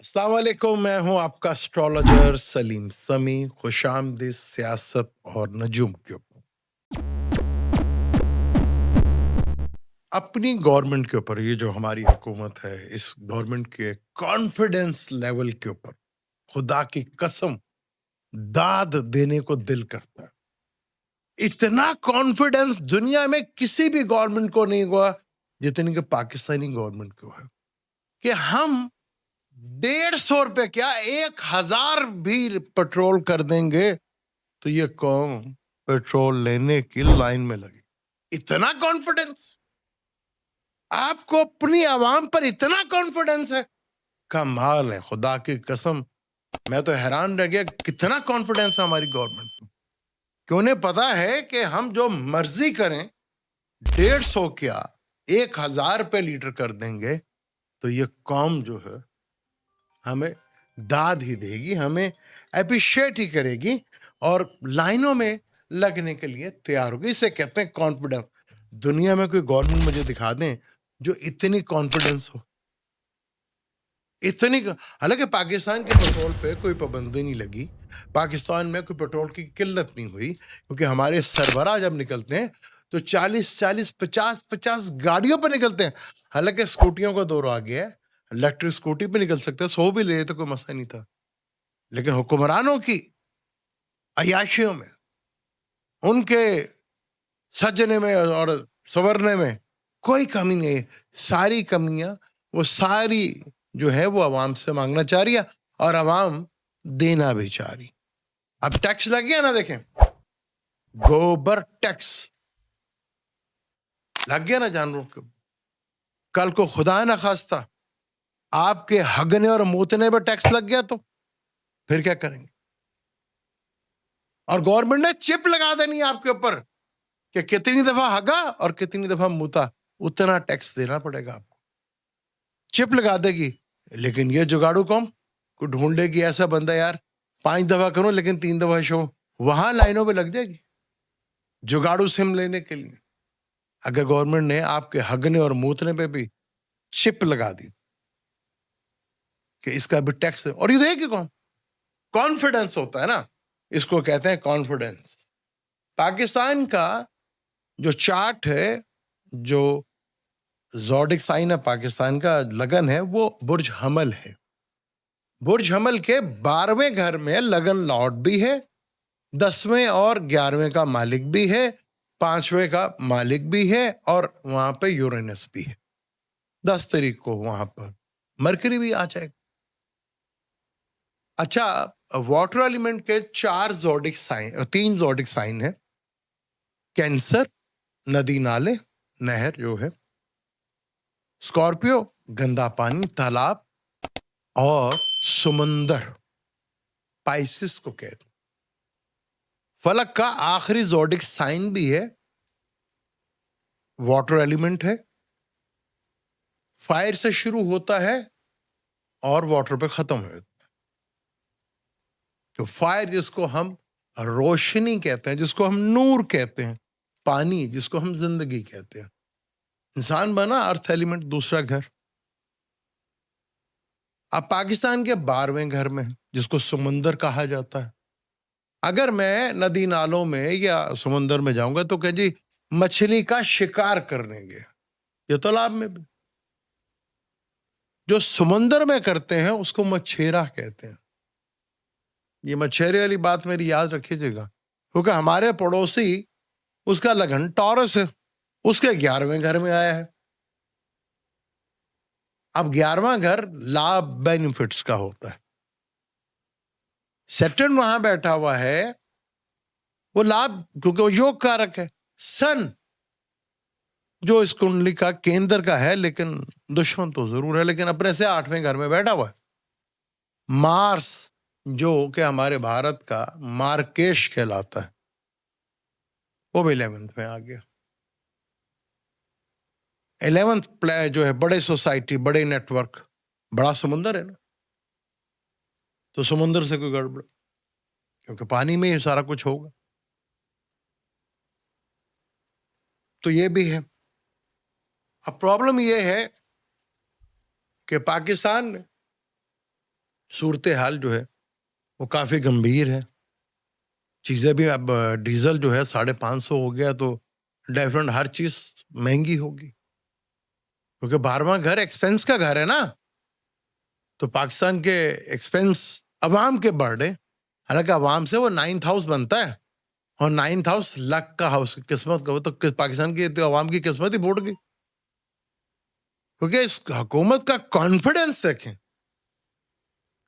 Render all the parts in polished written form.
السلام علیکم، میں ہوں آپ کا اسٹرالوجر سلیم سمی. خوش آمدید سیاست اور نجوم کے اوپر. اپنی گورنمنٹ کے اوپر یہ جو ہماری حکومت ہے، اس گورنمنٹ کے کانفیڈنس لیول کے اوپر خدا کی قسم داد دینے کو دل کرتا ہے. اتنا کانفیڈنس دنیا میں کسی بھی گورنمنٹ کو نہیں ہوا جتنی کہ پاکستانی گورنمنٹ کو ہے کہ ہم 150 روپے کیا 1000 بھی پیٹرول کر دیں گے تو یہ قوم پیٹرول لینے کی لائن میں لگی. اتنا کانفیڈنس آپ کو اپنی عوام پر اتنا کانفیڈنس ہے. کمال ہے خدا کی قسم. میں تو حیران رہ گیا کتنا کانفیڈنس ہے ہماری گورنمنٹ کو کہ انہیں پتا ہے کہ ہم جو مرضی کریں 150 کیا 1000 روپے لیٹر کر دیں گے تو یہ قوم جو ہے ہمیں داد ہی دے گی، ہمیں اپریشیٹ ہی کرے گی اور لائنوں میں لگنے کے لیے تیار ہوگی. اسے کہتے ہیں کانفیڈنس. دنیا میں کوئی گورنمنٹ مجھے دکھا دیں جو اتنی کانفیڈنس ہو. حالانکہ پاکستان کے پیٹرول پہ کوئی پابندی نہیں لگی، پاکستان میں کوئی پیٹرول کی قلت نہیں ہوئی کیونکہ ہمارے سربراہ جب نکلتے ہیں تو 40 گاڑیوں پہ نکلتے ہیں. حالانکہ اسکوٹیوں کا دور آ گیا ہے، الیکٹرک اسکوٹی پہ نکل سکتے ہیں، 100 بھی لے تو کوئی مسئلہ نہیں تھا. لیکن حکمرانوں کی عیاشیوں میں، ان کے سجنے میں اور سنورنے میں کوئی کمی نہیں ہے. ساری کمیاں وہ ساری جو ہے وہ عوام سے مانگنا چاہ رہی ہے اور عوام دینا بھی چاہ رہی. اب ٹیکس لگ گیا نا، دیکھیں گوبر ٹیکس لگ گیا نا جانوروں کو. کل کو خدا نہ خواستہ آپ کے ہگنے اور موتنے پہ ٹیکس لگ گیا تو پھر کیا کریں گے؟ اور گورنمنٹ نے چپ لگا دینی آپ کے اوپر کہ کتنی دفعہ ہگا اور کتنی دفعہ موتا اتنا ٹیکس دینا پڑے گا آپ کو. چپ لگا دے گی. لیکن یہ جگاڑو قوم کو ڈھونڈ لے گی ایسا بندہ، یار 5 دفعہ کروں لیکن 3 دفعہ شو، وہاں لائنوں پہ لگ جائے گی جگاڑو سم لینے کے لیے. اگر گورنمنٹ نے آپ کے ہگنے اور موتنے پہ بھی چپ لگا دی کہ اس کا بھی ٹیکس ہے، اور یہ دیکھیں کون کانفیڈنس ہوتا ہے نا، اس کو کہتے ہیں کانفیڈنس. پاکستان کا جو چارٹ ہے، جو زوڈک سائن ہے پاکستان کا، لگن ہے، وہ برج حمل ہے. برج حمل کے 12ویں گھر میں لگن لارڈ بھی ہے، 10ویں اور 11ویں کا مالک بھی ہے، 5ویں کا مالک بھی ہے، اور وہاں پہ یورینس بھی ہے. 10 تاریخ کو وہاں پر مرکری بھی آ جائے گا. اچھا، واٹر ایلیمنٹ کے 3 زوڈک سائن ہے: کینسر ندی نالے نہر جو ہے، اسکارپیو گندا پانی تالاب، اور سمندر پائسس کو کہتے ہیں. فلک کا آخری زوڈک سائن بھی ہے، واٹر ایلیمنٹ ہے، فائر سے شروع ہوتا ہے اور واٹر پہ ختم ہوتا ہے. تو فائر جس کو ہم روشنی کہتے ہیں، جس کو ہم نور کہتے ہیں، پانی جس کو ہم زندگی کہتے ہیں. انسان بنا ارتھ ایلیمنٹ دوسرا گھر. اب پاکستان کے 12ویں گھر میں جس کو سمندر کہا جاتا ہے. اگر میں ندی نالوں میں یا سمندر میں جاؤں گا تو کہ جی مچھلی کا شکار کرنے گے، یہ تالاب میں بھی. جو سمندر میں کرتے ہیں اس کو مچھیرا کہتے ہیں. یہ مچھیرے والی بات میری یاد رکھیے گا، کیونکہ ہمارے پڑوسی اس کا لگن ٹورس ہے، اس کے 11ویں گھر میں آیا ہے. اب 11واں گھر لابھ بینیفٹس کا ہوتا ہے. سیٹرن وہاں بیٹھا ہوا ہے، وہ لابھ کیونکہ وہ یوگ کارک ہے. سن جو اس کنڈلی کا کیندر کا ہے لیکن دشمن تو ضرور ہے، لیکن اپنے سے 8ویں گھر میں بیٹھا ہوا ہے. مارس جو کہ ہمارے بھارت کا مارکیش کہلاتا ہے، وہ بھی 11ویں میں آ گیا. 11ویں جو ہے بڑے سوسائٹی، بڑے نیٹ ورک، بڑا سمندر ہے نا، تو سمندر سے کوئی گڑبڑ، کیونکہ پانی میں ہی سارا کچھ ہوگا. تو یہ بھی ہے. اب پرابلم یہ ہے کہ پاکستان میں صورتحال جو ہے وہ کافی گمبھیر ہے. چیزیں بھی اب ڈیزل جو ہے 550 ہو گیا تو ڈیفرنٹ ہر چیز مہنگی ہوگی, کیونکہ 12واں گھر ایکسپینس کا گھر ہے نا. تو پاکستان کے ایکسپینس عوام کے بڑھ رہے, حالانکہ عوام سے وہ 9th ہاؤس بنتا ہے, اور 9th ہاؤس لک کا ہاؤس قسمت کا, وہ تو پاکستان کی تو عوام کی قسمت ہی پھوٹ گئی. کیونکہ اس حکومت کا کانفیڈنس دیکھیں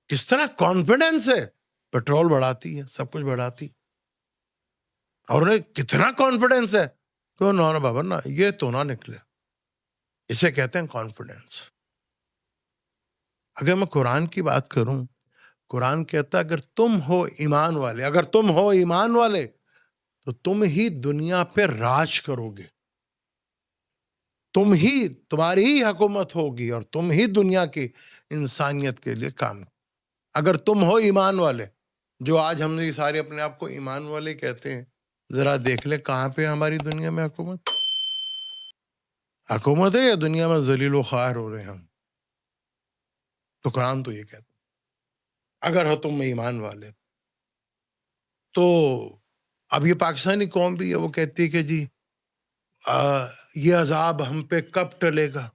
کس طرح کانفیڈنس ہے. پیٹرول بڑھاتی ہے, سب کچھ بڑھاتی, اور انہیں کتنا کانفیڈنس ہے کہ نو بابا نا یہ تو نہ نکلے. اسے کہتے ہیں کانفیڈنس. اگر میں قرآن کی بات کروں, قرآن کہتا ہے اگر تم ہو ایمان والے, اگر تم ہو ایمان والے تو تم ہی دنیا پہ راج کرو گے, تم ہی, تمہاری ہی حکومت ہوگی, اور تم ہی دنیا کی انسانیت کے لیے کام. اگر تم ہو ایمان والے, جو آج ہم نے سارے اپنے آپ کو ایمان والے کہتے ہیں, ذرا دیکھ لیں کہاں پہ ہماری دنیا میں حکومت ہے, یا دنیا میں ذلیل و خوار ہو رہے ہیں ہم. تو قرآن تو یہ کہتا اگر ہو تم ایمان والے. تو اب یہ پاکستانی قوم بھی ہے, وہ کہتی ہے کہ جی یہ عذاب ہم پہ کب ٹلے گا,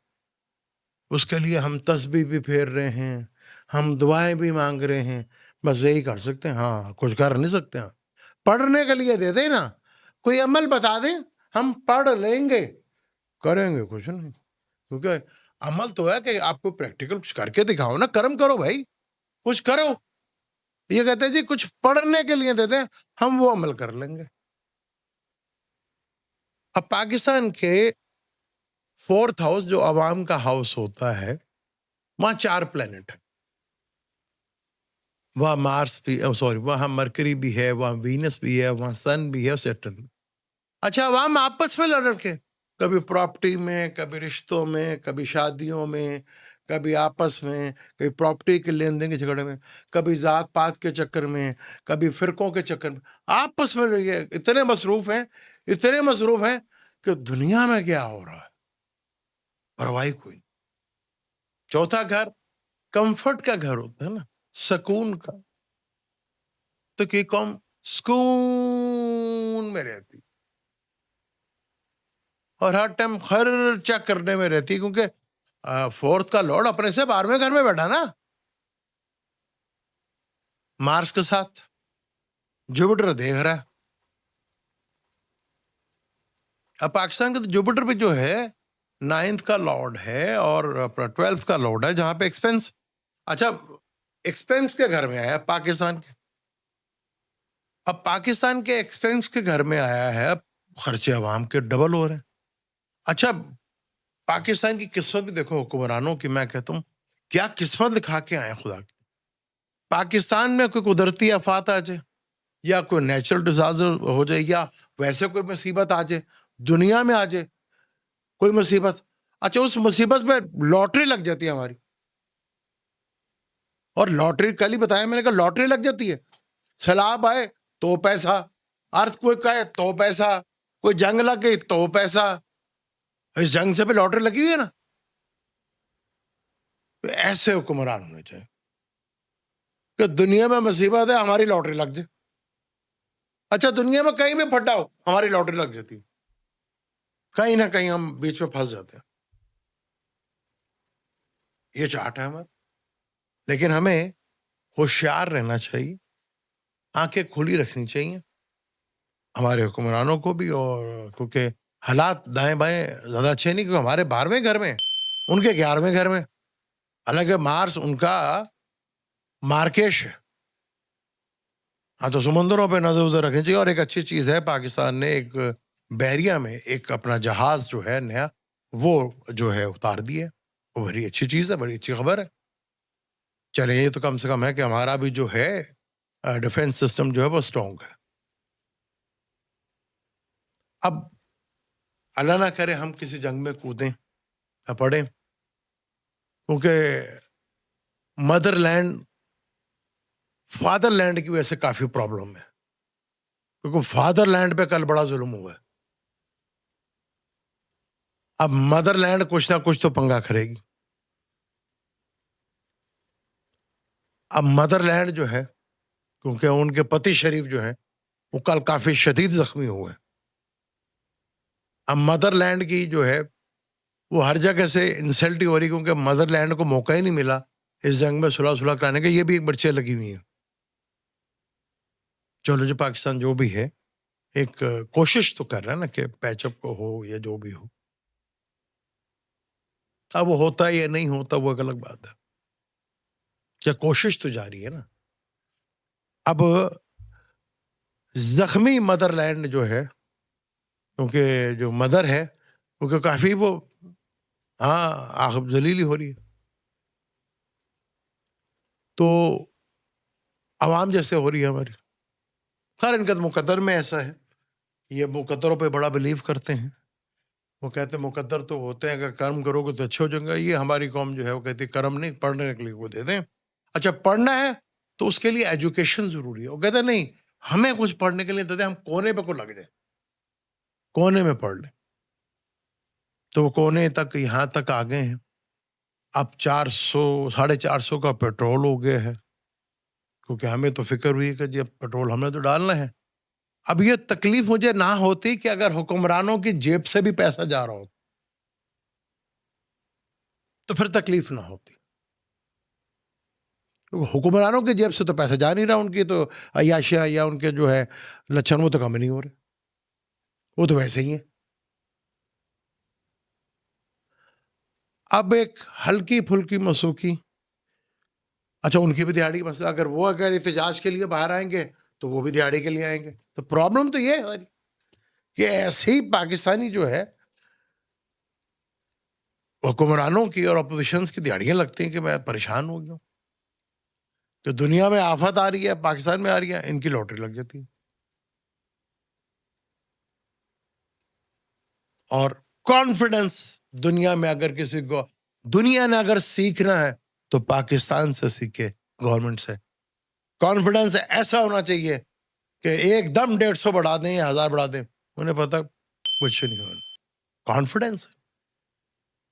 اس کے لیے ہم تسبیح بھی پھیر رہے ہیں, ہم دعائیں بھی مانگ رہے ہیں. بس یہی کر سکتے ہیں, ہاں کچھ کر نہیں سکتے. ہاں پڑھنے کے لیے دے دیں نا, کوئی عمل بتا دیں, ہم پڑھ لیں گے, کریں گے کچھ نہیں. کیونکہ عمل تو ہے کہ آپ کو پریکٹیکل کچھ کر کے دکھاؤ نا, کرم کرو بھائی, کچھ کرو. یہ کہتے ہیں جی کچھ پڑھنے کے لیے دے دیں, ہم وہ عمل کر لیں گے. اب پاکستان کے 4th ہاؤس جو عوام کا ہاؤس ہوتا ہے, وہاں 4 پلینٹ ہیں. وہاں مارس بھی, وہاں مرکری بھی ہے, وہاں وینس بھی ہے, وہاں سن بھی ہے, سیٹرن بھی. اچھا عوام آپس میں لڑ کے, کبھی پراپرٹی میں, کبھی رشتوں میں, کبھی شادیوں میں, کبھی آپس میں, کبھی پراپرٹی کے لین دین کے جھگڑے میں, کبھی ذات پات کے چکر میں, کبھی فرقوں کے چکر میں, آپس میں یہ اتنے مصروف ہیں کہ دنیا میں کیا ہو رہا ہے پرواہی کوئی. چوتھا گھر کمفرٹ کا گھر ہوتا ہے نا, سکون کا. تو کہ قوم سکون میں رہتی اور ہر ٹائم خرچہ کرنے میں رہتی, کیونکہ 4th کا لارڈ اپنے سے 12ویں گھر میں بیٹھا نا, مارس کے ساتھ. جوپیٹر دیکھ رہا ہے. اب پاکستان کا تو جوپیٹر پہ جو ہے 9th کا لارڈ ہے اور 12th کا لارڈ ہے, جہاں پہ ایکسپینس, اچھا ایکسپینس کے گھر میں آیا پاکستان کے. اب پاکستان کے ایکسپینس کے گھر میں آیا ہے, خرچے عوام کے ڈبل ہو رہے ہیں. اچھا پاکستان کی قسمت بھی دیکھو حکمرانوں کی, میں کہتا ہوں کیا قسمت لکھا کے آئے خدا کی. پاکستان میں کوئی قدرتی آفات آ جائے, یا کوئی نیچرل ڈیزاسٹر ہو جائے, یا ویسے کوئی مصیبت آ جائے, دنیا میں آ جائے کوئی مصیبت, اچھا اس مصیبت میں لاٹری لگ جاتی ہے ہماری. اور لاٹری کل ہی بتایا میں نے, کہا لاٹری لگ جاتی ہے. سیلاب آئے تو پیسہ, ارتھ کوئی آئے تو پیسہ, کوئی جنگ لگ گئی تو پیسہ. اس جنگ سے بھی لاٹری لگی ہوئی ہے نا. ایسے حکمران ہونے چاہیے کہ دنیا میں مصیبت ہے, ہماری لاٹری لگ جائے. اچھا دنیا میں کہیں بھی پھٹا ہو, ہماری لاٹری لگ جاتی ہے, کہیں نہ کہیں ہم بیچ میں پھنس جاتے ہیں. یہ چاٹ ہے ہمارا. لیکن ہمیں ہوشیار رہنا چاہیے, آنکھیں کھلی رکھنی چاہیے ہمارے حکمرانوں کو بھی, اور کیونکہ حالات دائیں بائیں زیادہ اچھے نہیں, کیونکہ ہمارے 12ویں گھر میں, ان کے 11ویں گھر میں, حالانکہ مارس ان کا مارکیش ہے. ہاں تو سمندروں پہ نظر ادھر رکھنی چاہیے. اور ایک اچھی چیز ہے, پاکستان نے ایک بحریہ میں ایک اپنا جہاز جو ہے نیا, وہ جو ہے اتار دیا. وہ بڑی اچھی چیز ہے, بڑی اچھی خبر ہے. چلے یہ تو کم سے کم ہے کہ ہمارا بھی جو ہے ڈیفenس سسٹم جو ہے وہ اسٹرانگ ہے. اب اللہ نہ کرے ہم کسی جنگ میں کودیں یا پڑیں, کیونکہ مدر لینڈ فادر لینڈ کی وجہ سے کافی پرابلم ہے, کیونکہ فادر لینڈ پہ کل بڑا ظلم ہوا ہے. اب مدر لینڈ کچھ نہ کچھ تو پنگا کرے گی. اب مدر لینڈ جو ہے، کیونکہ ان کے پتی شریف جو ہیں وہ کل کافی شدید زخمی ہوئے، اب مدر لینڈ کی جو ہے وہ ہر جگہ سے انسلٹ ہی ہو رہی، کیونکہ مدر لینڈ کو موقع ہی نہیں ملا اس جنگ میں صلح کرانے کا. یہ بھی ایک برچے لگی ہوئی ہیں. چلو جو پاکستان جو بھی ہے ایک کوشش تو کر رہا ہے نا کہ پیچ اپ کو ہو یا جو بھی ہو. اب وہ ہوتا ہے یا نہیں ہوتا وہ ایک الگ بات ہے، کیا کوشش تو جاری ہے نا. اب زخمی مدر لینڈ جو ہے، کیونکہ جو مدر ہے کیونکہ کافی وہ آخب ذلیلی ہو رہی ہے، تو عوام جیسے ہو رہی ہے ہماری. خیر ان کا تو مقدر میں ایسا ہے، یہ مقدروں پہ بڑا بلیو کرتے ہیں. وہ کہتے ہیں مقدر تو ہوتے ہیں، اگر کرم کرو گے تو اچھا ہو جائے گا. یہ ہماری قوم جو ہے وہ کہتی ہے کرم نہیں، پڑھنے کے لیے وہ دے دیں. اچھا پڑھنا ہے تو اس کے لیے ایجوکیشن ضروری ہے. وہ کہتے ہیں نہیں ہمیں کچھ پڑھنے کے لیے دے دیں، ہم کونے پہ کو لگ جائیں، کونے میں پڑھ لیں. تو وہ کونے تک یہاں تک آ گئے ہیں. اب 400 کا پیٹرول ہو گیا ہے، کیونکہ ہمیں تو فکر ہوئی کہ جی اب پیٹرول ہم نے تو ڈالنا ہے. اب یہ تکلیف مجھے نہ ہوتی کہ اگر حکمرانوں کی جیب سے بھی پیسہ جا رہا ہو تو پھر تکلیف نہ ہوتی. حکمرانوں کی جیب سے تو پیسہ جا نہیں رہا، ان کی تو عیاشیاں یا ان کے جو ہے لچھن وہ تو کم نہیں ہو رہے، وہ تو ویسے ہی ہیں. اب ایک ہلکی پھلکی مسوکی، اچھا ان کی بھی دیہڑی مسئلہ، اگر احتجاج کے لیے باہر آئیں گے تو وہ بھی دیہڑی کے لیے آئیں گے. تو پرابلم تو یہ ہے کہ ایسے ہی پاکستانی جو ہے حکمرانوں کی اور اپوزیشنز کی دیہڑیاں لگتی ہیں کہ میں پریشان ہو گیا ہوں کہ دنیا میں آفت آ رہی ہے، پاکستان میں آ رہی ہے، ان کی لاٹری لگ جاتی ہے. اور کانفیڈنس دنیا میں اگر کسی کو دنیا نے اگر سیکھنا ہے تو پاکستان سے سیکھے، گورنمنٹ سے. کانفیڈنس ایسا ہونا چاہیے کہ ایک دم 150 بڑھا دیں یا 1000 بڑھا دیں، انہیں پتا کچھ نہیں ہونا. کانفیڈنس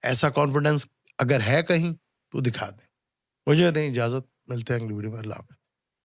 ایسا کانفیڈنس اگر ہے کہیں تو دکھا دیں. مجھے دیں اجازت، ملتے ہیں اگلی ویڈیو میں. اللہ حافظ.